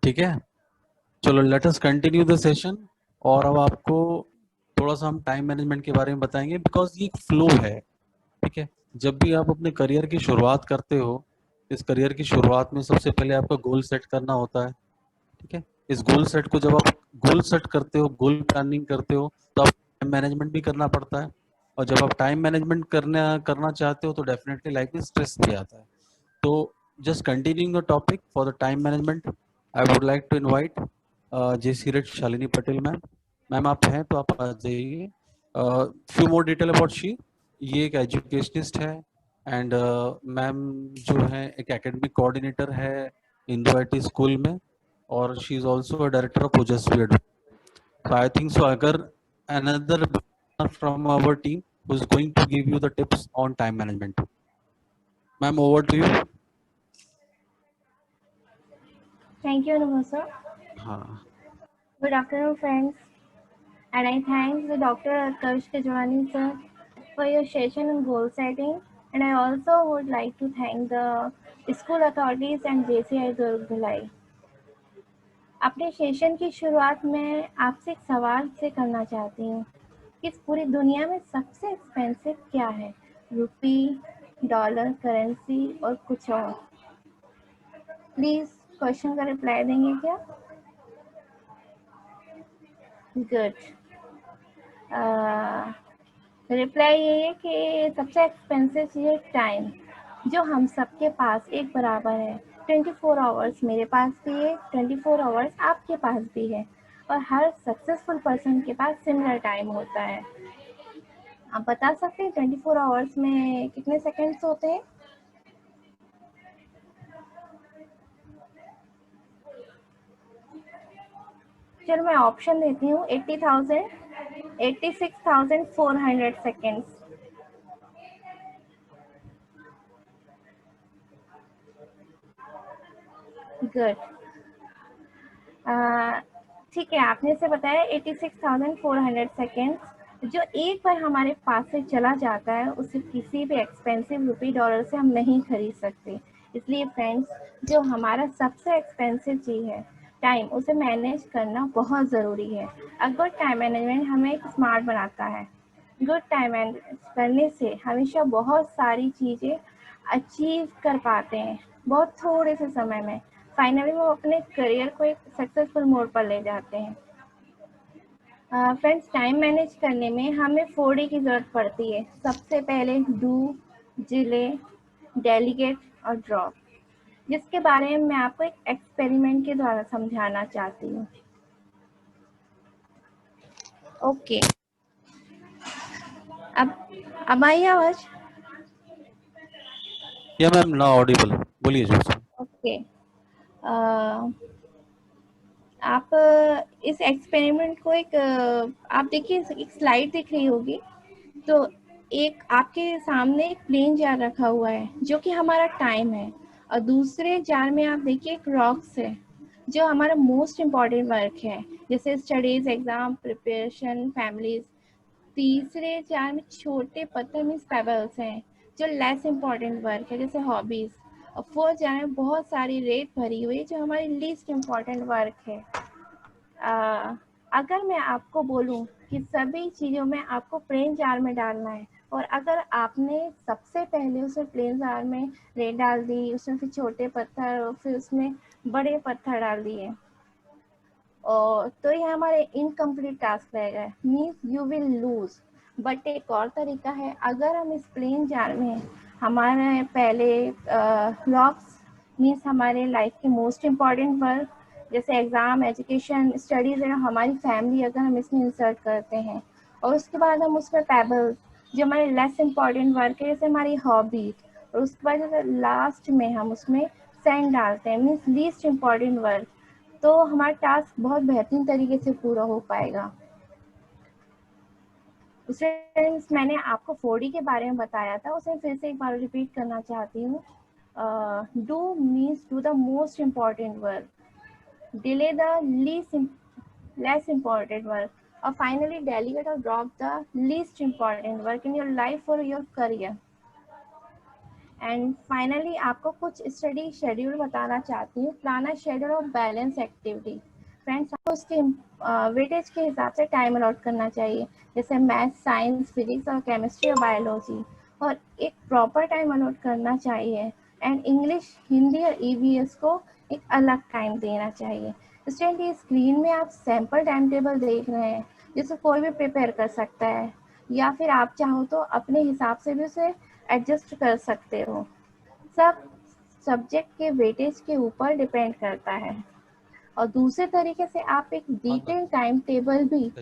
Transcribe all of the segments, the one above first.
ठीक है, चलो let us continue the session. और अब आपको थोड़ा सा हम टाइम मैनेजमेंट के बारे में बताएंगे, बिकॉज ये एक फ्लो है। ठीक है, जब भी आप अपने करियर की शुरुआत करते हो, इस करियर की शुरुआत में सबसे पहले आपका गोल सेट करना होता है। ठीक है, इस गोल सेट को जब आप गोल सेट करते हो, गोल प्लानिंग करते हो, तो आप टाइम मैनेजमेंट भी करना पड़ता है। और जब आप टाइम मैनेजमेंट करना करना चाहते हो तो डेफिनेटली लाइफ में स्ट्रेस भी आता है। तो just continuing the topic for the time management, I would like to invite जे सी रेट शालिनी पटेल मैम। मैम आप हैं तो आप आ जाइए। Few more detail about she. ये एक एजुकेशनिस्ट है, एंड मैम जो है एक एकेडमिक कोऑर्डिनेटर है इंदो आई स्कूल में, और she is also a director of ओजस्वी एडु। So I think so अगर another from our team who is going to give you the tips on time management. Ma'am, over to you. Thank you, Anubhav sir. हाँ, Good afternoon, friends. And I thank the Dr. Utkarsh Tejwani sir for your session on goal setting. And I also would like to thank the school authorities and JCI Durg Bhilai. अपने session की शुरुआत में आपसे एक सवाल से करना चाहती हूँ कि इस पूरी दुनिया में सबसे एक्सपेंसिव क्या है? रुपी, डॉलर, करेंसी और कुछ और? प्लीज क्वेश्चन का रिप्लाई देंगे क्या? गुड। रिप्लाई ये है कि सबसे एक्सपेंसिव चीज़ है टाइम, जो हम सबके पास एक बराबर है। 24 आवर्स मेरे पास भी है, 24 आवर्स आपके पास भी है, और हर सक्सेसफुल पर्सन के पास सिमिलर टाइम होता है। आप बता सकते हैं 24 आवर्स में कितने सेकंड्स होते हैं? चलो मैं ऑप्शन देती हूँ। 80,000, 86,400 सेकेंड्स। गुड। ठीक है, आपने से बताया 86,400 सेकेंड्स, जो एक बार हमारे पास से चला जाता है उसे किसी भी एक्सपेंसिव रुपी डॉलर से हम नहीं खरीद सकते। इसलिए फ्रेंड्स, जो हमारा सबसे एक्सपेंसिव चीज़ है टाइम, उसे मैनेज करना बहुत ज़रूरी है। अ गुड टाइम मैनेजमेंट हमें एक स्मार्ट बनाता है। गुड टाइम मैनेज करने से हमेशा बहुत सारी चीज़ें अचीव कर पाते हैं बहुत थोड़े से समय में। फाइनली वो अपने करियर को एक सक्सेसफुल मोड पर ले जाते हैं। फ्रेंड्स, टाइम मैनेज करने में हमें 4D की ज़रूरत पड़ती है। सबसे पहले डू, डिले, डेलीगेट और ड्रॉप, जिसके बारे में मैं आपको एक एक्सपेरिमेंट के द्वारा समझाना चाहती हूँ। ओके, अब आई आवाज़? या मैम ना ऑडिबल, बोलिए जोर से। ओके, आप इस एक्सपेरिमेंट को आप देखिए, एक स्लाइड दिख रही होगी। तो एक आपके सामने एक प्लेन जार रखा हुआ है जो कि हमारा टाइम है, और दूसरे जार में आप देखिए एक रॉक्स है जो हमारा मोस्ट इम्पॉर्टेंट वर्क है, जैसे स्टडीज, एग्जाम प्रिपरेशन, फैमिलीज। तीसरे जार में छोटे पत्थर मीन्स पेबल्स हैं जो लेस इम्पॉर्टेंट वर्क है, जैसे हॉबीज। और फोर्थ जार में बहुत सारी रेत भरी हुई जो हमारी लीस्ट इम्पॉर्टेंट वर्क है। अगर मैं आपको बोलूं कि सभी चीज़ों में आपको प्लेन जार में डालना है, और अगर आपने सबसे पहले उसे प्लेन जार में रेत डाल दी, उसमें फिर छोटे पत्थर और फिर उसमें बड़े पत्थर डाल दिए, और तो ये हमारे इनकम्प्लीट टास्क रहेगा, means you will lose. But एक और तरीका है, अगर हम इस प्लेन जार में हमारे पहले लॉक्स मीन्स हमारे लाइफ के मोस्ट इम्पॉर्टेंट वर्क, जैसे एग्ज़ाम, एजुकेशन, स्टडीज़ है, हमारी फैमिली, अगर हम इसमें इंसर्ट करते हैं, और उसके बाद हम उसमें पेबल्स जो हमारे लेस इम्पॉर्टेंट वर्क है, जैसे हमारी हॉबीज, और उसके बाद जैसे लास्ट में हम उसमें सैंड डालते हैं, मीन्स लीस्ट इम्पॉर्टेंट वर्क, तो हमारा टास्क बहुत बेहतरीन तरीके से पूरा हो पाएगा। फ्रेंड्स, मैंने आपको 4D के बारे में बताया था, उसे फिर से एक बार रिपीट करना चाहती हूँ। Do means do the most important work, delay the less important work, और फाइनली डेलीगेट और drop the least important work in your life और योर करियर। एंड फाइनली आपको कुछ स्टडी शेड्यूल बताना चाहती हूँ। Plan a schedule of balance activity. Friends, आपको उसके वेटेज के हिसाब से टाइम अलॉट करना चाहिए, जैसे मैथ, साइंस, फिजिक्स और केमिस्ट्री और बायोलॉजी, और एक प्रॉपर टाइम अलॉट करना चाहिए। एंड इंग्लिश, हिंदी और ईवीएस को एक अलग टाइम देना चाहिए। स्टूडेंट, ये स्क्रीन में आप सैम्पल टाइम टेबल देख रहे हैं, जिसे कोई भी प्रिपेयर कर सकता है, या फिर आप चाहो तो अपने हिसाब से भी उसे एडजस्ट कर सकते हो। सब सब्जेक्ट के वेटेज के ऊपर डिपेंड करता है। और दूसरे तरीके से आप एक डिटेल टाइम टेबल पर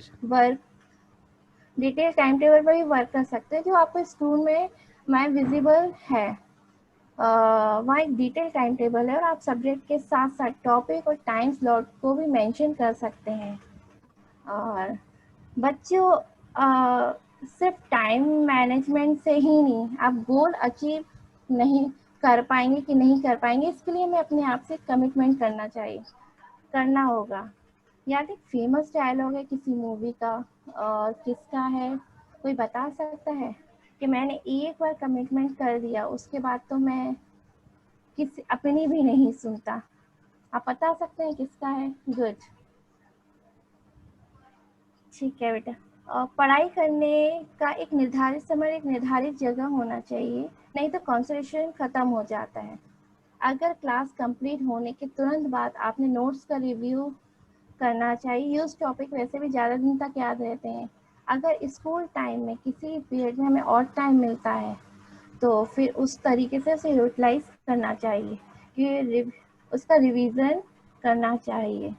भी वर्क कर सकते हैं, जो आपको स्कूल में विजिबल है। वहाँ एक डिटेल टाइम टेबल है, और आप सब्जेक्ट के साथ साथ टॉपिक और टाइम स्लॉट को भी मेंशन कर सकते हैं। और बच्चों, सिर्फ टाइम मैनेजमेंट से ही नहीं, आप गोल अचीव नहीं कर पाएंगे कि नहीं कर पाएंगे, इसके लिए हमें अपने आप से कमिटमेंट करना होगा। याद एक फेमस डायलॉग है किसी मूवी का, और किसका है, कोई बता सकता है? कि मैंने एक बार कमिटमेंट कर दिया, उसके बाद तो मैं किसी अपनी भी नहीं सुनता। आप बता सकते हैं किसका है? गुड, ठीक है बेटा। पढ़ाई करने का एक निर्धारित समय, एक निर्धारित जगह होना चाहिए, नहीं तो कंसंट्रेशन खत्म हो जाता है। अगर क्लास कंप्लीट होने के तुरंत बाद आपने नोट्स का रिव्यू करना चाहिए। यूज टॉपिक वैसे भी ज़्यादा दिन तक याद रहते हैं। अगर स्कूल टाइम में किसी पीरियड में हमें और टाइम मिलता है, तो फिर उस तरीके से उसे यूटिलाइज करना चाहिए, कि उसका रिवीजन करना चाहिए।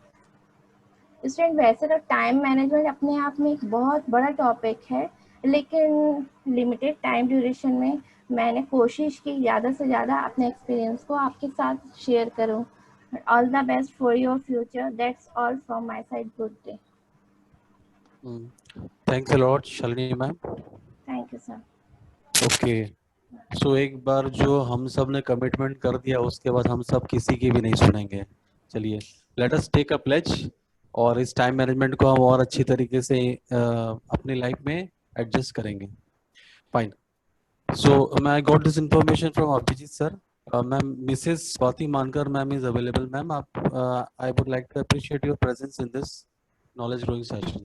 स्टूडेंट, वैसे तो टाइम मैनेजमेंट अपने आप में एक बहुत बड़ा टॉपिक है, लेकिन लिमिटेड टाइम ड्यूरेशन में मैंने कोशिश की ज़्यादा से ज़्यादा अपने एक्सपीरियंस को आपके साथ शेयर करूं। All the best for your future. That's all from my side. Good day. Thanks a lot Shalini ma'am. Thank you sir. Okay, so एक बार जो हम सब ने कमिटमेंट कर दिया, उसके बाद हम सब किसी की भी नहीं सुनेंगे। चलिए, let us take a pledge, और इस टाइम मैनेजमेंट को हम और अच्छी तरीके से अपनी लाइफ में एडजस्ट करेंगे। Fine. So I got this information from Abhijit sir. Ma'am, Mrs Swati Mankar ma'am is available. Ma'am, आप I would like to appreciate your presence in this knowledge growing session.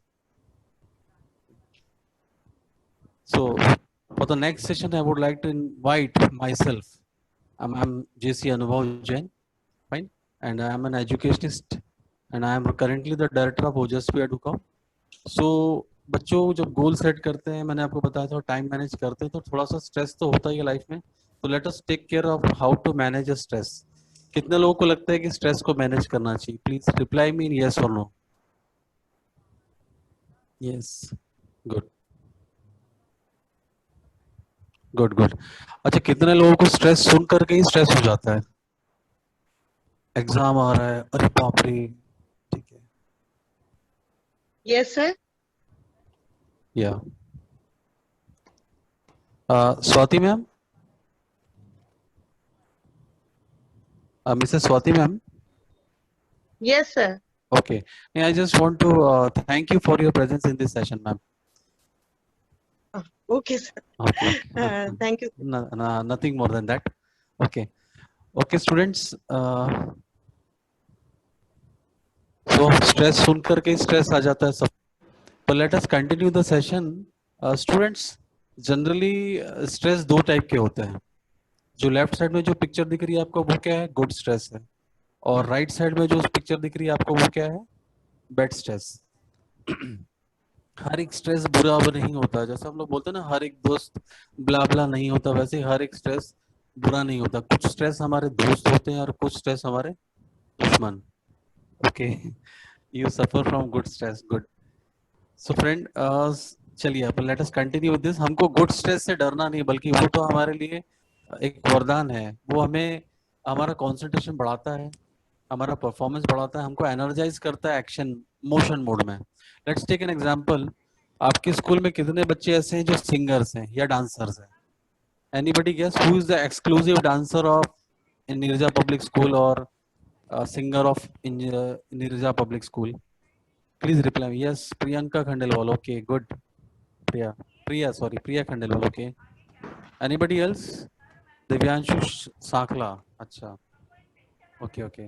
So for the next session, I would like to invite myself. I'm JC Anubhav Jain, fine, and I am an educationist, and I am currently the director of Ojasvi Educom. So बच्चों जब goal set करते हैं, मैंने आपको बताया था, time manage करते हैं, तो थोड़ा सा स्ट्रेस तो होता ही है लाइफ में। तो let us take care of how to manage a stress. कितने लोगों को लगता है कि स्ट्रेस को मैनेज करना चाहिए? Please reply me in yes और no. Yes, good good good. अच्छा, कितने लोगों को स्ट्रेस सुन करके ही स्ट्रेस हो जाता है? एग्जाम आ रहा है, अरे बाप रे। ठीक है, Yes, sir. या Swati ma'am, Mrs Swati ma'am. Yes, sir. Okay, I just want to thank you for your presence in this session ma'am. Okay, sir. Okay, Thank you. Nothing more than that. Okay okay students, so stress सुन करके stress आ जाता है सब। तो let us continue the session. Students, generally stress दो type के होते हैं। जो लेफ्ट साइड में जो पिक्चर दिख रही है आपको, वो क्या है? गुड स्ट्रेस है। और राइट साइड में जो पिक्चर दिख रही है आपको, वो क्या है? Bad stress. हर एक स्ट्रेस बुरा अब नहीं होता। जैसे हम लोग बोलते हैं ना, हर एक दोस्त ब्ला ब्ला नहीं होता, वैसे ही हर एक स्ट्रेस बुरा नहीं होता। कुछ स्ट्रेस हमारे दोस्त होते हैं और कुछ स्ट्रेस हमारे दुश्मन। Okay, you suffer from good stress, good. So friend, चलिए अपन let us continue with this. हमको गुड स्ट्रेस से डरना नहीं, बल्कि वो तो हमारे लिए एक वरदान है। वो हमें हमारा कंसंट्रेशन बढ़ाता है, हमारा परफॉर्मेंस बढ़ाता है, हमको एनर्जाइज करता है एक्शन मोशन मोड में। Let's take an example. आपके स्कूल में कितने बच्चे ऐसे हैं जो सिंगर्स हैं या डांसर्स हैं? Anybody guess who is the exclusive dancer of Neerja Public School, और singer of Neerja Public School? Please reply yes. Priyanka Khandelwal. Okay, good. Priya, Priya sorry, Priya Khandelwal. Okay, anybody else? Divyanshu Sakhla, अच्छा, okay okay.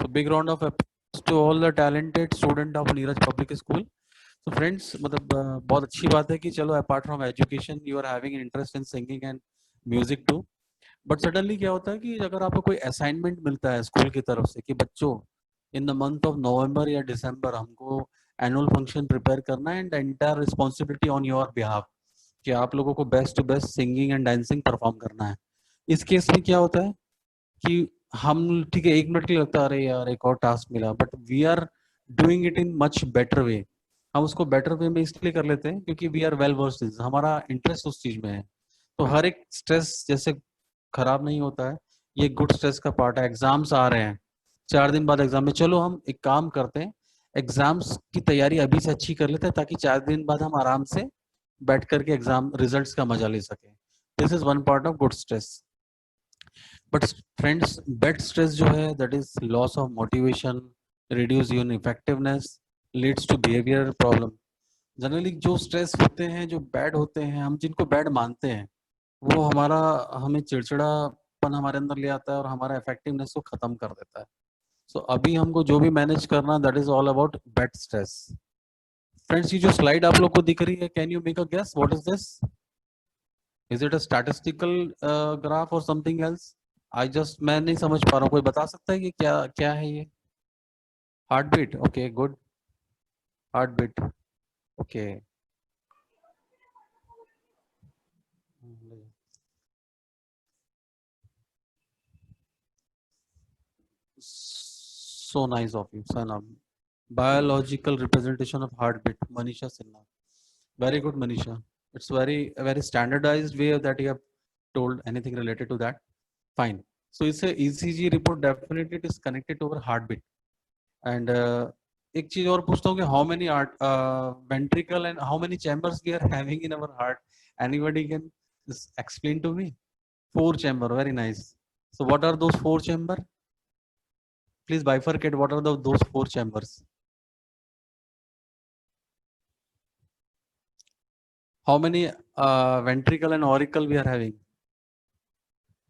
So big round of applause to all the talented student of Neeraj public school. तो friends मतलब बहुत अच्छी बात है कि चलो apart from education you are having interest in singing and music too. But suddenly क्या होता है कि अगर आपको कोई असाइनमेंट मिलता है स्कूल की तरफ से कि बच्चों in the month of November या दिसंबर हमको एनुअल फंक्शन प्रिपेयर करना है and entire responsibility on your behalf, कि आप लोगों को best to best singing and dancing perform करना है। इस केस में क्या होता है कि हम ठीक है 1 मिनट के लिए लगता है अरे यार एक और टास्क मिला, but we are doing it in much better way. हम उसको बेटर वे में इसलिए कर लेते हैं क्योंकि वी आर वेल वर्स्ड, हमारा इंटरेस्ट उस चीज में है। तो हर एक स्ट्रेस जैसे खराब नहीं होता है, ये गुड स्ट्रेस का पार्ट है। एग्जाम्स आ रहे हैं 4 दिन बाद एग्जाम में, चलो हम एक काम करते हैं एग्जाम्स की तैयारी अभी से अच्छी कर लेते हैं ताकि 4 दिन बाद हम आराम से बैठ करके एग्जाम रिजल्ट्स का मजा ले सके। This is one part of good stress. But friends bad stress जो है that is loss of motivation, reduce your effectiveness, leads to behaviour problem. Generally जो स्ट्रेस होते हैं जो बैड होते हैं हम जिनको बैड मानते हैं वो हमारा हमें चिड़चिड़ापन हमारे अंदर ले आता है और हमारा इफेक्टिवनेस को खत्म कर देता है। सो अभी हमको जो भी मैनेज करना that is all about bad stress. Friends ये जो स्लाइड आप लोग को दिख रही है can you make a guess what is this? Is it a statistical graph और समथिंग एल्स? आई जस्ट मैं नहीं समझ पा रहा हूँ, कोई बता सकता है कि क्या क्या है ये? Heart beat, okay good, heart beat, okay. So nice of you, Sana. Biological representation of heartbeat, Manisha Sinha. Very good, Manisha. It's a very standardized way that you have told anything related to that. Fine. So it's a ECG report. Definitely, it is connected to our heartbeat. And एक चीज और पूछता हूँ कि how many ventricle and how many chambers we are having in our heart? Anybody can just explain to me? 4 chamber. Very nice. So what are those 4 chamber? Please bifurcate. What are those 4 chambers? How many ventricle and auricle we are having?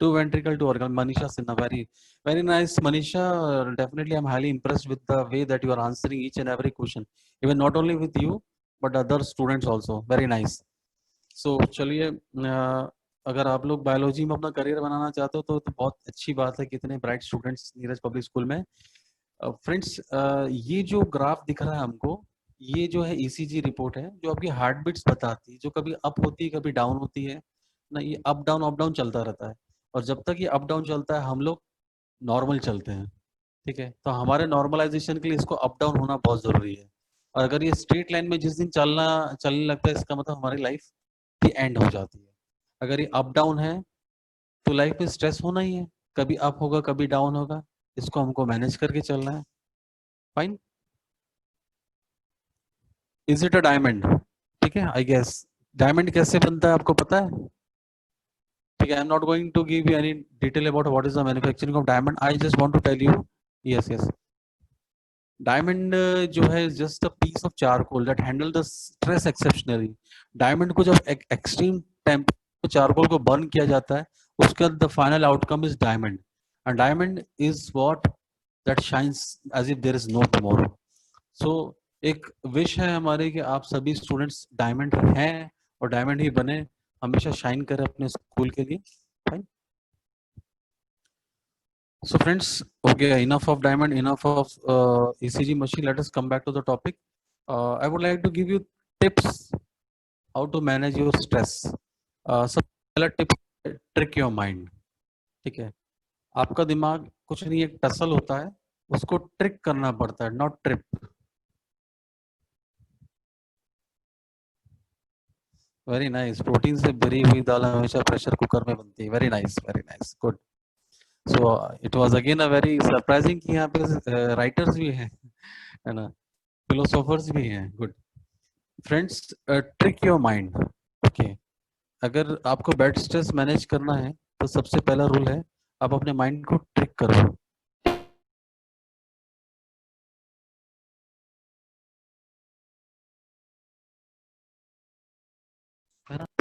2 ventricle, 2 auricle. Manisha Sinha, very nice. Manisha, definitely I'm highly impressed with the way that you are answering each and every question. Even not only with you, but other students also. Very nice. So चलिए अगर आप लोग biology में अपना career बनाना चाहते हो तो बहुत अच्छी बात है कि इतने bright students Neeraj public school में। फ्रेंड्स ये जो ग्राफ दिख रहा है हमको, ये जो है ईसीजी रिपोर्ट है जो आपकी हार्ट बीट्स बताती है, जो कभी अप होती है कभी डाउन होती है ना, ये अप डाउन चलता रहता है। और जब तक ये अप डाउन चलता है हम लोग नॉर्मल चलते हैं, ठीक है। तो हमारे नॉर्मलाइजेशन के लिए इसको अप डाउन होना बहुत जरूरी है। और अगर ये स्ट्रेट लाइन में जिस दिन चलने लगता है इसका मतलब हमारी लाइफ की एंड हो जाती है। अगर ये अप डाउन है तो लाइफ में स्ट्रेस होना ही है, कभी अप होगा कभी डाउन होगा, इसको हमको मैनेज करके चलना है। Fine. Is it a diamond? ठीक है, आई गेस डायमंड कैसे बनता है आपको पता है? ठीक है, I am not going to give you any detail about what is the manufacturing of diamond, I just want to tell you. Yes yes, diamond जो है just a piece of charcoal that handle the stress exceptionally. Diamond को जब extreme temperature charcoal को burn किया जाता है उसका the final outcome is diamond. And diamond is what that shines as if there is no tomorrow. सो एक wish है हमारी कि आप सभी स्टूडेंट्स डायमंड हैं और डायमंड ही बने, हमेशा शाइन करें अपने स्कूल के लिए। Fine. So friends, okay, enough of diamond, enough of ECG machine. Let us come back to the topic. I would like to give you tips how to manage your stress. सबसे पहला tip, trick your mind. ठीक है, आपका दिमाग कुछ नहीं एक tussle होता है, उसको ट्रिक करना पड़ता है, not trip. Very nice. Protein से भरी हुई दाल हमेशा प्रेशर कुकर में बनती है। Very nice, good. So it was again a very surprising कि यहाँ पे राइटर्स भी हैं, है ना, फिलोसोफर्स भी हैं। Good friends, trick your mind. Okay, अगर आपको बेड स्ट्रेस मैनेज करना है तो सबसे पहला रूल है आप अपने माइंड को ट्रिक करो।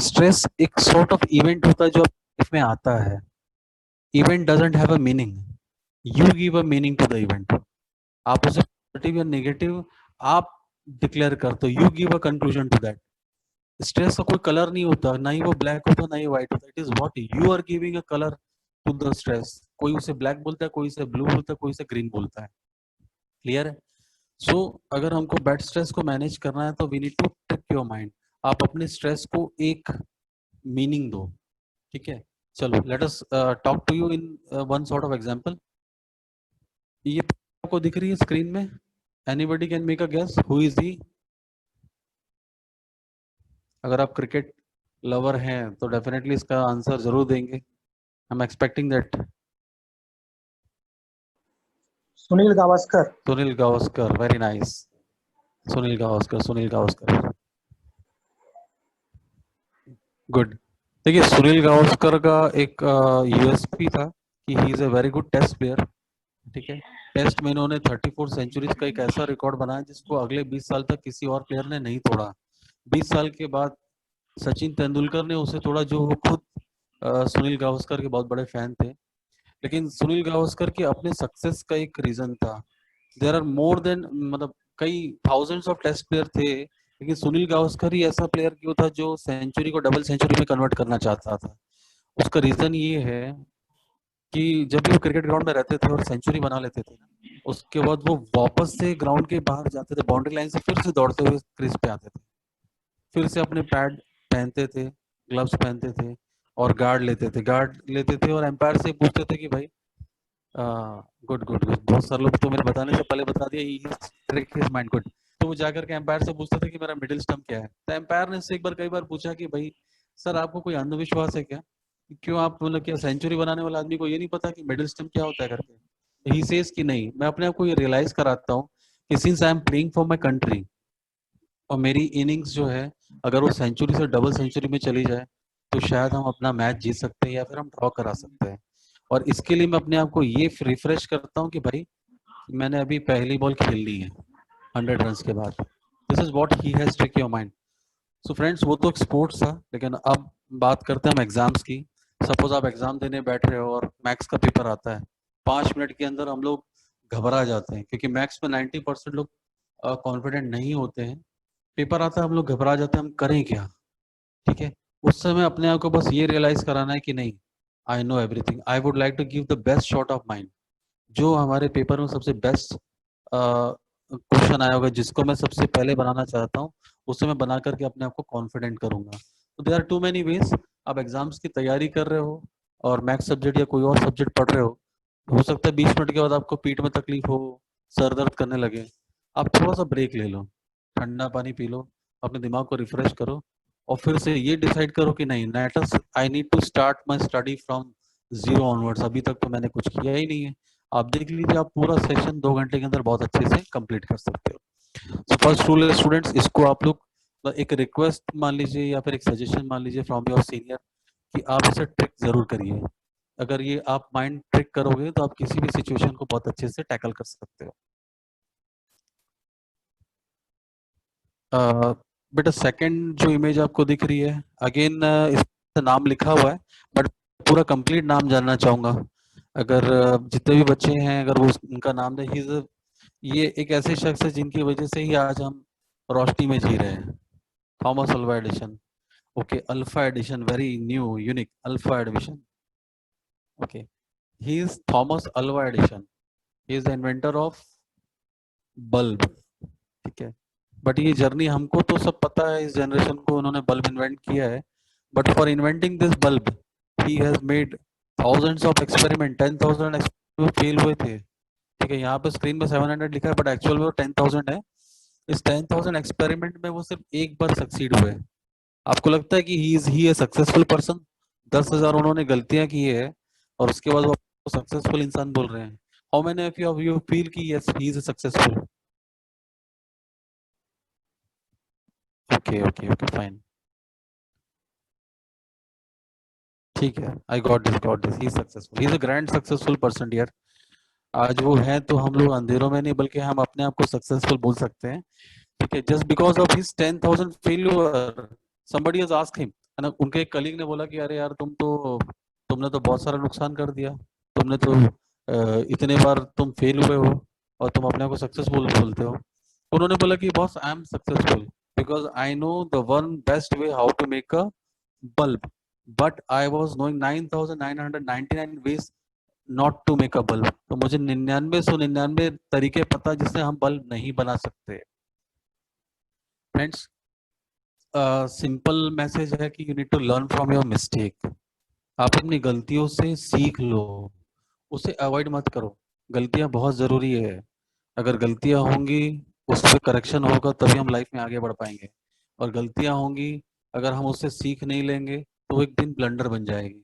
स्ट्रेस एक सॉर्ट ऑफ इवेंट होता है जो लाइफ में आता है, event doesn't have a meaning, you give a meaning to the event. आप उसे पॉजिटिव या नेगेटिव आप डिक्लेयर करते हो, you give a conclusion to that. Stress का कोई कलर नहीं होता, ना ही वो ब्लैक होता ना ही व्हाइट होता, it is what you are giving a colour to the stress. कोई उसे ब्लैक बोलता है, कोई उसे ब्लू बोलता है, कोई उसे ग्रीन बोलता है। क्लियर है? सो अगर हमको बैड स्ट्रेस को मैनेज करना है तो we need to trick your mind. आप अपने स्ट्रेस को एक मीनिंग दो, ठीक है? चलो let us talk to you in one sort of example. ये आपको दिख रही है स्क्रीन में? Anybody can make a guess who is he? अगर आप क्रिकेट लवर हैं तो डेफिनेटली इसका आंसर जरूर देंगे। I am expecting that. Sunil Gavaskar. Sunil Gavaskar, very nice. Sunil Gavaskar, Sunil Gavaskar, good. देखिए सुनील गावस्कर का एक यूएसपी था कि he is a very good test player, ठीक है? टेस्ट में इन्होंने 34 सेंचुरीज का एक ऐसा रिकॉर्ड बनाया जिसको अगले 20 साल तक किसी और प्लेयर ने नहीं तोड़ा। 20 साल के बाद सचिन तेंदुलकर ने उसे तोड़ा, जो वो खुद सुनील गावस्कर के बहुत बड़े फैन थे। लेकिन सुनील गावस्कर के अपने सक्सेस का एक रीजन था। देयर आर मोर देन, मतलब कई थाउजेंड्स ऑफ टेस्ट प्लेयर थे, लेकिन सुनील गावस्कर ही ऐसा प्लेयर क्यों था जो सेंचुरी को डबल सेंचुरी में कन्वर्ट करना चाहता था? उसका रीजन ये है कि जब भी वो क्रिकेट ग्राउंड में रहते थे और सेंचुरी बना लेते थे, उसके बाद वो वापस से ग्राउंड के बाहर जाते थे, बाउंड्री लाइन से फिर से दौड़ते हुए क्रीज पे आते थे, फिर से अपने पैड पहनते थे, ग्लव्स पहनते थे और गार्ड लेते थे और एम्पायर से पूछते थे कि भाई गुड गुड गुड, बहुत सारे लोग तो मेरे बताने से पहले बता दिया, ट्रिक हिज माइंड, गुड। तो वो जाकर के एम्पायर से पूछते थे कि मेरा मिडिल स्टंप क्या है। तो एम्पायर ने से एक बार कई बार पूछा कि भाई सर आपको कोई अंधविश्वास है क्या? क्यों आप, मतलब क्या सेंचुरी बनाने वाला आदमी को ये नहीं पता कि मिडिल स्टंप क्या होता है करके? ही सेज कि नहीं, मैं अपने आप को ये रियलाइज कराता हूँ कि since I am playing for my country और मेरी इनिंग्स जो है अगर वो सेंचुरी से डबल सेंचुरी में चली जाए तो शायद हम अपना मैच जीत सकते हैं या फिर हम ड्रॉ करा सकते हैं। और इसके लिए मैं अपने आप को ये रिफ्रेश करता हूँ कि भाई मैंने अभी पहली बॉल खेल ली है 100 रन के बाद। This is what he has trick your mind. So friends, वो तो एक स्पोर्ट्स था, लेकिन अब बात करते हैं हम एग्जाम्स की। सपोज आप एग्जाम देने बैठ रहे हो और मैथ्स का पेपर आता है, 5 मिनट के अंदर हम लोग घबरा जाते हैं क्योंकि मैथ्स में 90% लोग कॉन्फिडेंट नहीं होते हैं। पेपर आता है, हम लोग घबरा जाते हैं, हम करें क्या? ठीक है, उस समय अपने आप को बस ये रियलाइज कराना है कि नहीं, I know everything, I would like to give the best shot of mind. जो हमारे पेपर में सबसे बेस्ट क्वेश्चन आया होगा, जिसको मैं सबसे पहले बनाना चाहता हूँ, उसे मैं बना करके अपने आप को कॉन्फिडेंट करूंगा। तो there are too many ways. आप एग्जाम्स की तैयारी कर रहे हो और मैथ्स सब्जेक्ट या कोई और सब्जेक्ट पढ़ रहे हो सकता है 20 मिनट के बाद आपको पीठ में तकलीफ हो, सर दर्द करने लगे, आप थोड़ा सा ब्रेक ले लो, ठंडा पानी पी लो, अपने दिमाग को रिफ्रेश करो और फिर से ये डिसाइड करो कि नहीं, नेटस I need to start my study from zero onwards. अभी तक तो मैंने कुछ किया ही नहीं है। आप देख लीजिए, आप पूरा सेशन 2 घंटे के अंदर बहुत अच्छे से कंप्लीट कर सकते हो। सो फर्स्ट रूल है स्टूडेंट्स, इसको आप लोग एक रिक्वेस्ट मान लीजिए या फिर एक सजेशन मान लीजिए फ्रॉम योर सीनियर कि आप इसे ट्रिक जरूर करिए। अगर ये आप माइंड ट्रिक करोगे तो आप किसी भी सिचुएशन को बहुत अच्छे से टैकल कर सकते हो। बेटा सेकंड जो इमेज आपको दिख रही है, अगेन इस नाम लिखा हुआ है बट पूरा कंप्लीट नाम जानना चाहूंगा। अगर जितने भी बच्चे हैं अगर वो उनका नाम दे, ये एक ऐसे शख्स है जिनकी वजह से ही आज हम रोशनी में जी रहे हैं। Thomas Alva Edison. Okay, alpha Edison, very new unique alpha Edison. Okay, he is Thomas Alva Edison, he is the inventor of bulb. ठीक है, बट ये जर्नी हमको तो सब पता है, इस जनरेशन को उन्होंने बल्ब इन्वेंट किया है, but for inventing this bulb he has made thousands of experiment, 10,000 experiment fail हुए थे। ठीक है, यहाँ पे स्क्रीन में 700 लिखा है बट एक्चुअल में वो 10,000 है। इस 10,000 एक्सपेरिमेंट में वो सिर्फ एक बार सक्सीड हुए। आपको लगता है कि ही ए सक्सेसफुल पर्सन? 10,000 उन्होंने गलतियां की है और उसके बाद वो सक्सेसफुल इंसान बोल रहे हैं। How many of you feel कि yes he is successful? Okay okay okay fine, ठीक है, I got this, he is successful, he is a grand successful person dear. आज वो है तो हम लोग अंधेरों में नहीं बल्कि हम अपने आप को सक्सेसफुल बोल सकते हैं। ठीक है, just because of his 10,000 failure, somebody has asked him, है ना, उनके एक कलीग ने बोला कि अरे यार तुम तुमने तो बहुत सारा नुकसान कर दिया, तुमने तो इतने बार तुम फेल हुए हो और तुम अपने आप को सक्सेसफुल बोलते हो। उन्होंने बोला कि boss I am successful because I know the one best way how to make a bulb, but I was knowing 9,999 ways not to make a bulb. तो मुझे 99 तरीके पता जिससे हम बल्ब नहीं बना सकते। फ्रेंड्स, सिंपल मैसेज है कि you need to learn from your mistake. आप अपनी गलतियों से सीख लो, उसे अवॉइड मत करो। गलतियां बहुत जरूरी है, अगर गलतियां होंगी उस पर करेक्शन होगा तभी हम लाइफ में आगे बढ़ पाएंगे, और गलतियां होंगी अगर हम उससे सीख नहीं लेंगे तो वो एक दिन ब्लंडर बन जाएगी।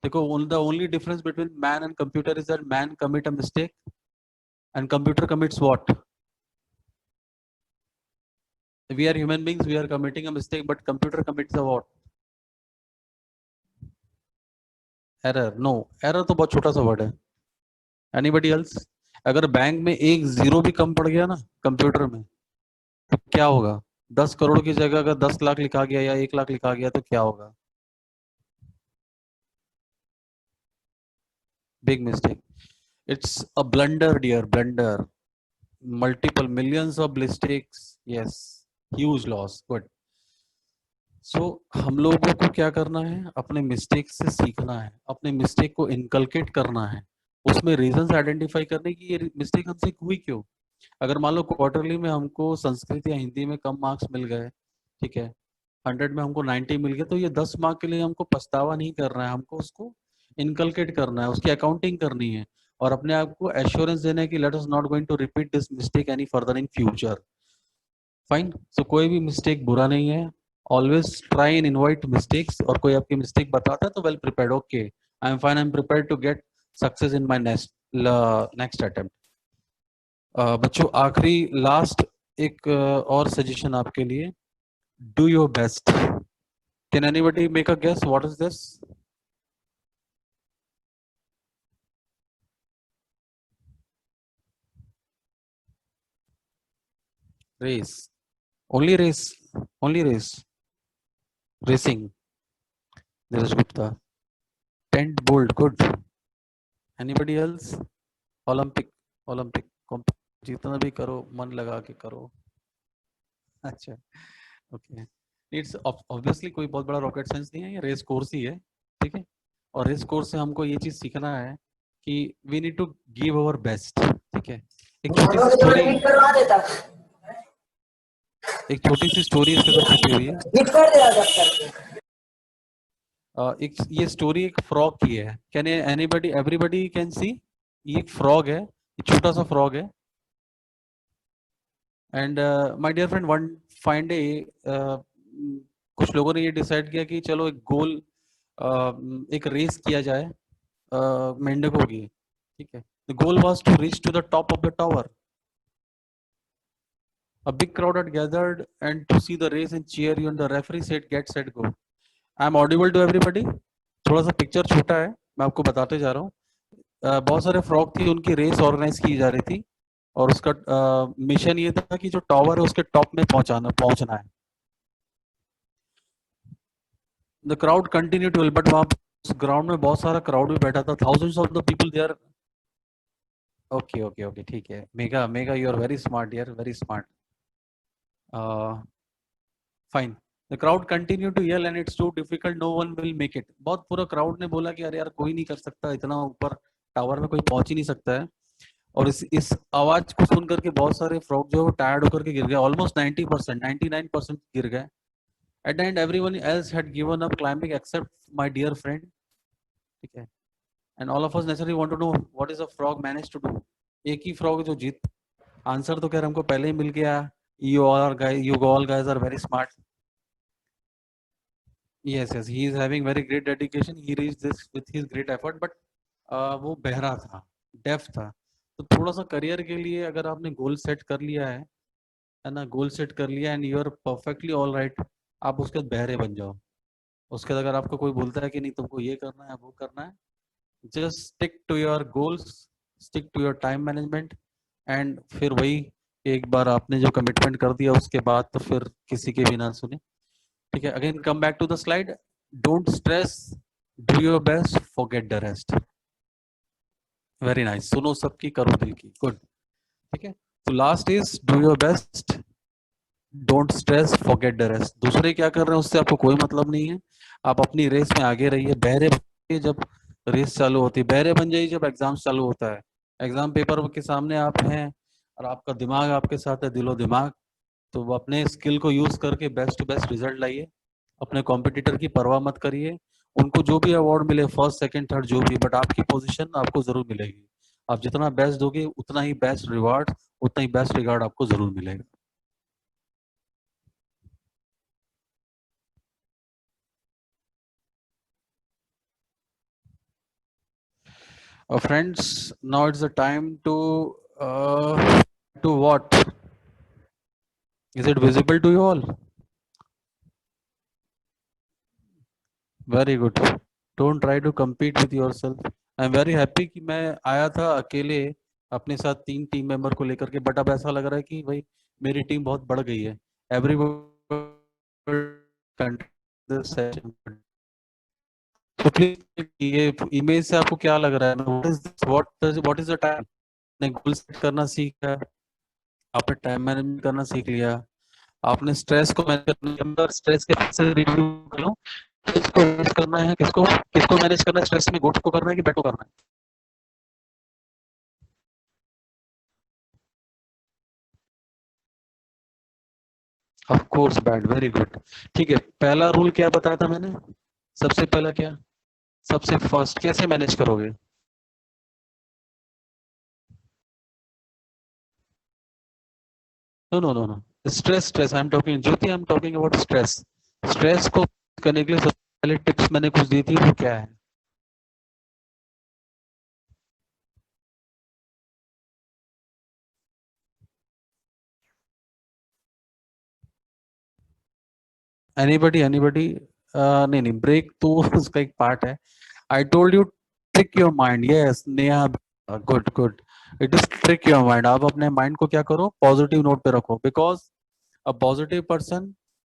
देखो, the only difference between man and computer is that man commit a mistake and computer commits what? We are human beings, we are committing a mistake, but computer commits a what? Error. No, error तो बहुत छोटा सा word है। Anybody else? अगर bank में एक zero भी कम पड़ गया ना कंप्यूटर में, तो क्या होगा? 10 करोड़ की जगह अगर 10 लाख लिखा गया या 1 लाख लिखा गया तो क्या होगा? Big mistake. It's a blunder, dear, blunder. Multiple millions of mistakes. Yes, huge loss. Good. सो हम लोगों को क्या करना है? अपने मिस्टेक से सीखना है, अपने मिस्टेक को इनकलकेट करना है, उसमें रीजंस आइडेंटिफाई करने की ये मिस्टेक हमसे हुई क्यों। अगर मान लो क्वार्टरली में हमको संस्कृत या हिंदी में कम मार्क्स मिल गए, ठीक है, 100 में हमको 90 मिल गए, तो ये 10 मार्क के लिए हमको पछतावा नहीं करना है, हमको उसको इनकलकेट करना है, उसकी अकाउंटिंग करनी है और अपने आप को एश्योरेंस देना है कि let us not going to repeat this mistake any further in future. Fine. So कोई भी मिस्टेक बुरा नहीं है, always try and invite mistakes, और कोई आपकी मिस्टेक बताता है तो well prepared, okay I am fine, I am prepared to get success in my next attempt. बच्चों, आखिरी लास्ट एक और सजेशन आपके लिए, do your best. Can anybody make a guess what is this? Race, only race, only race, racing. Dheeraj Gupta, टेंट बोल्ड, good. Anybody else? Olympic, Olympic जितना भी करो मन लगा के करो। अच्छा, ओके। इट्स ऑब्वियसली कोई बहुत बड़ा रॉकेट साइंस नहीं है, ये रेस कोर्स ही है, ठीक है। और रेस कोर्स से हमको ये चीज सीखना है कि we need to give our best, ठीक है। एक छोटी सी स्टोरी, इसके अंदर छुपी हुई है। एक ये स्टोरी एक फ्रॉग की है। Can anybody, everybody can see? ये एक फ्रॉग है, छोटा सा फ्रॉग है। And my dear friend, one fine day कुछ लोगों ने ये डिसाइड किया कि चलो एक गोल, एक रेस किया जाए मेंढकों की, ठीक है। The goal was to reach to the top of the tower. A big crowd had gathered and to see the race and cheer you, and the referee said get set go. I am audible to everybody? थोड़ा सा picture छोटा है, मैं आपको बताते जा रहा हूँ। बहुत सारे फ्रॉग थी, उनकी रेस ऑर्गेनाइज की जा रही थी और उसका मिशन ये था कि जो टावर है उसके टॉप में पहुंचना है। The crowd continue to, but वहां उस ग्राउंड में बहुत सारा क्राउड भी बैठा था, thousands of the people there. Okay okay okay, ठीक है। Mega mega, you are very smart यार, very smart. Fine. The crowd continue to yell and it's too difficult, no one will make it. बहुत पूरा crowd ने बोला कि अरे यार कोई नहीं कर सकता, इतना ऊपर टावर में कोई पहुंच ही नहीं सकता है। और इस आवाज को सुन करके बहुत सारे फ्रॉग जो टायर्ड होकर के गिर गए, ऑलमोस्ट 90%, 99% गिर गए। At the end everyone else had given up climbing except my dear friend, ठीक है। And all of us naturally want to know what is a frog manage to do. एक ही फ्रॉग जो जीत, आंसर तो खैर हमको पहले ही मिल गया, you all guys are very smart. yes yes, he is having very great dedication, he reached this with his great effort, but वो बहरा था, डेफ था। तो थोड़ा सा करियर के लिए अगर आपने गोल सेट कर लिया है ना, गोल सेट कर लिया and you are perfectly all right, आप उसके बाद बहरे बन जाओ। उसके बाद अगर आपको कोई बोलता है कि नहीं तुमको ये करना है वो करना है, just stick to your goals, stick to your time management, and फिर वही, एक बार आपने जो कमिटमेंट कर दिया उसके बाद तो फिर किसी के भी ना सुने, ठीक है। Again come back to the slide, don't stress, do your best, forget the rest. Very nice, सुनो सबकी, करो दिल की, गुड। ठीक है, तो last is do your best, don't stress, forget the rest. दूसरे क्या कर रहे हैं उससे आपको कोई मतलब नहीं है, आप अपनी रेस में आगे रहिए। बहरे बनिए जब रेस चालू होती है, बहरे बन जाइए जब एग्जाम चालू होता है। एग्जाम पेपर के सामने आप हैं और आपका दिमाग आपके साथ है, दिलो दिमाग, तो वो अपने स्किल को यूज करके बेस्ट टू बेस्ट रिजल्ट लाइए। अपने कॉम्पिटिटर की परवाह मत करिए, उनको जो भी अवार्ड मिले, फर्स्ट सेकंड थर्ड जो भी, बट आपकी पोजीशन आपको जरूर मिलेगी। आप जितना बेस्ट दोगे उतना ही बेस्ट रिवार्ड, उतना ही बेस्ट रिगार्ड आपको जरूर मिलेगा। Friends, now it's the time to what? Is it visible to you all? Very good. Don't try to compete with yourself. I'm very happy कि मैं आया था अकेले अपने साथ 3 टीम मेंबर को लेकर के, बट अब ऐसा लग रहा है कि भाई मेरी टीम बहुत बढ़ गई है। तो प्लीज ये इमेज से आपको क्या लग रहा है? What is the time? आपने गोल सेट करना सीखा, आपने टाइम मैनेजमेंट करना सीख लिया, आपने स्ट्रेस को मैनेज करना, स्ट्रेस के से रिव्यू करो, किसको मैनेज करना है, किसको किसको मैनेज करना है, स्ट्रेस में गुड को करना है कि बैड को करना है। Of course bad, very good. ठीक है, पहला रूल क्या बताया था मैंने? सबसे पहला क्या, सबसे फर्स्ट कैसे मैनेज करोगे? No no no no, stress I am talking, Jyoti I am talking about stress. Stress को करने के लिए सबसे पहले टिप्स मैंने कुछ दी थी, वो क्या है? एनीबडी नहीं नहीं, ब्रेक तो उसका एक पार्ट है। I told you trick your mind, yes Neha, good good, it is trick your mind. आप अपने माइंड को क्या करो, पॉजिटिव नोट पे रखो, बिकॉज अ पॉजिटिव पर्सन,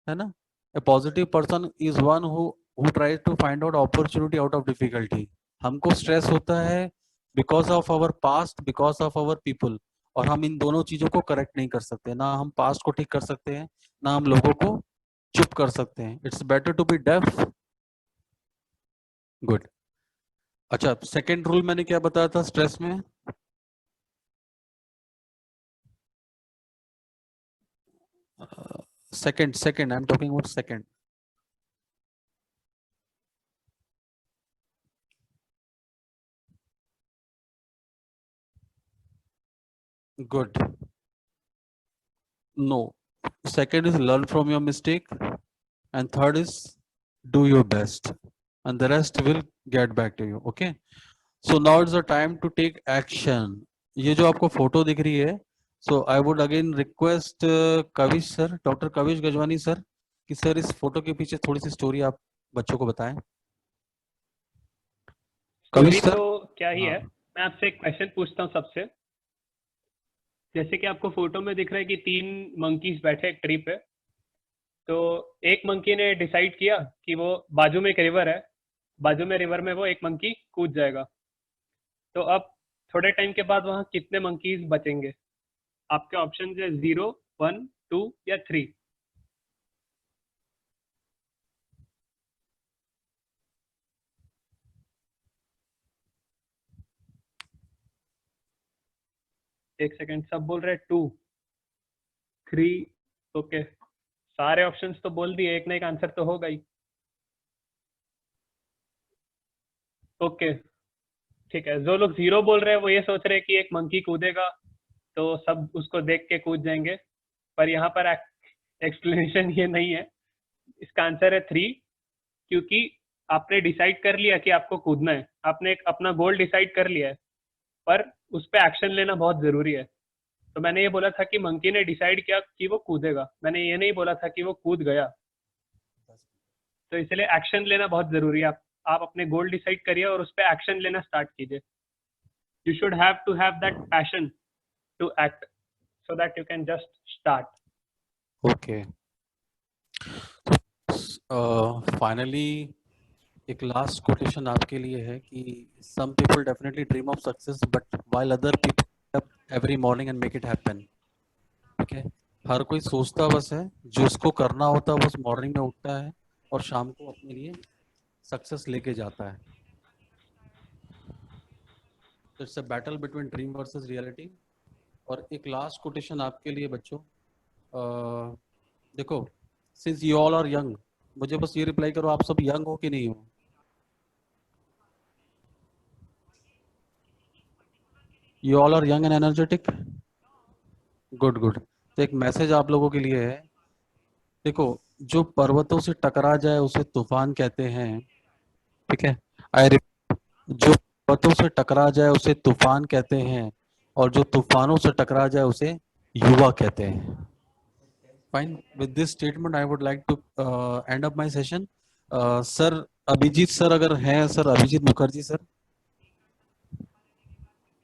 है ना, a positive person is one who tries to find out opportunity out of difficulty। हमको स्ट्रेस होता है because of our past, because of our people, और हम इन दोनों चीजों को करेक्ट नहीं कर सकते। ना हम पास्ट को ठीक कर सकते हैं, ना हम लोगों को चुप कर सकते हैं। It's better to be deaf. Good. अच्छा, सेकेंड रूल मैंने क्या बताया था स्ट्रेस में? Second I am talking about second. Good, no, second is learn from your mistake, and third is do your best, and the rest will get back to you, okay? So now it's the time to take action। ये जो आपको photo दिख रही है, so I would again request Kavish sir, doctor Kavish Gajwani sir, कि sir इस photo के पीछे थोड़ी सी स्टोरी आप बच्चों को बताएं। स्टोरी कविश सर, तो क्या ही है, हाँ। मैं आपसे एक क्वेश्चन पूछता हूँ सबसे। जैसे कि आपको फोटो में दिख रहा है कि 3 मंकीज बैठे एक ट्री पे, तो एक मंकी ने डिसाइड किया कि वो बाजू में एक रिवर है, बाजू में रिवर में वो एक मंकी कूद जाएगा। तो अब थोड़े टाइम के बाद वहाँ कितने मंकीज बचेंगे? आपके ऑप्शन है 0, 1, 2 या 3। एक सेकंड, सब बोल रहे हैं 2, 3। ओके, सारे ऑप्शंस तो बोल दिए, एक ना एक आंसर तो होगा ही। ओके ठीक है, जो लोग 0 बोल रहे हैं वो ये सोच रहे हैं कि एक मंकी कूदेगा तो सब उसको देख के कूद जाएंगे, पर यहाँ पर एक्सप्लेनेशन ये नहीं है। इसका आंसर है 3, क्योंकि आपने डिसाइड कर लिया कि आपको कूदना है, आपने एक अपना गोल डिसाइड कर लिया है, पर उस पर एक्शन लेना बहुत जरूरी है। तो मैंने ये बोला था कि मंकी ने डिसाइड किया कि वो कूदेगा, मैंने ये नहीं बोला था कि वो कूद गया। तो इसलिए एक्शन लेना बहुत जरूरी है। आप अपने गोल डिसाइड करिए और उस पर एक्शन लेना स्टार्ट कीजिए। You should have to have that passion to act so that you can just start. Okay, finally एक लास्ट कोटेशन आपके लिए है कि some people definitely dream of success, but while other people wake up every morning and make it happen. ठीक है, हर कोई सोचता बस है, जो उसको करना होता है बस मॉर्निंग में उठता है और शाम को अपने लिए सक्सेस लेके जाता है. तो it's a battle between dream versus reality. और एक लास्ट कोटेशन आपके लिए बच्चों, देखो, since you all are young, मुझे बस ये रिप्लाई करो, आप सब यंग हो कि नहीं हो? You all are young and energetic. Good good. तो एक मैसेज आप लोगों के लिए है. देखो, जो पर्वतों से टकरा जाए उसे तूफान कहते हैं. ठीक है, जो पर्वतों से टकरा जाए उसे तूफान कहते हैं, और जो तूफानों से टकरा जाए उसे युवा कहते हैं. Fine. With this statement I would like to end up my session. Sir Abhijeet sir अगर हैं, sir Abhijeet Mukherjee sir,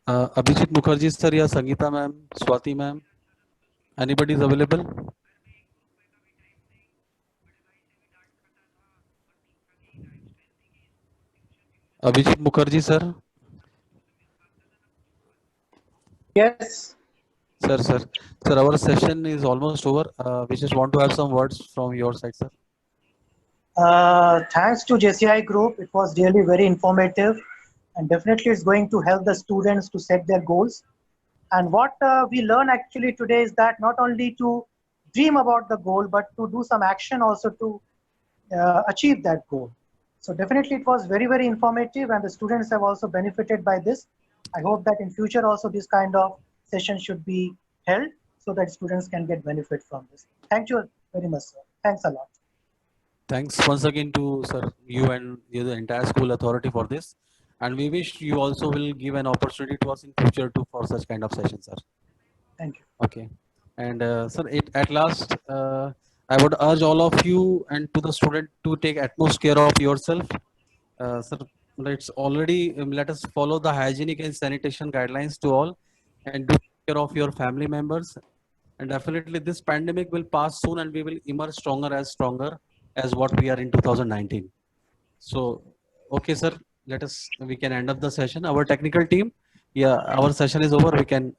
Abhijeet Mukherjee sir या Sangeeta ma'am, Swati ma'am, anybody is available? Abhijeet Mukherjee sir. Yes. Sir, our session is almost over. We just want to have some words from your side, sir. Thanks to JCI Group. It was really very informative, and definitely it's going to help the students to set their goals. And what we learn actually today is that not only to dream about the goal, but to do some action also to achieve that goal. So definitely it was very, very informative, and the students have also benefited by this. I hope that in future also this kind of session should be held so that students can get benefit from this. Thank you very much, sir. Thanks a lot. Thanks once again to sir, you and the entire school authority for this. And we wish you also will give an opportunity to us in future too for such kind of sessions, sir. Thank you. Okay. And sir, at last, I would urge all of you and to the student to take utmost care of yourself. Sir, let's already let us follow the hygienic and sanitation guidelines to all, and do take care of your family members. And definitely this pandemic will pass soon, and we will emerge stronger as what we are in 2019. So, okay, sir, we can end up the session. Our technical team, yeah, our session is over. We can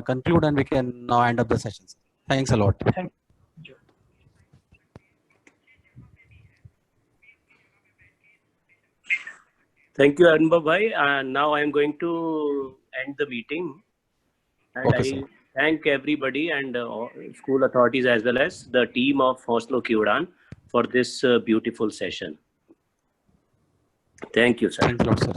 conclude, and we can now end up the session. Thanks a lot. Thank you. Thank you, Anubhav bhai. And now I am going to end the meeting. And Okay, I sir. thank everybody and school authorities as well as the team of Hoslo Kyudan for this beautiful session. Thank you, sir. Thanks a lot, sir.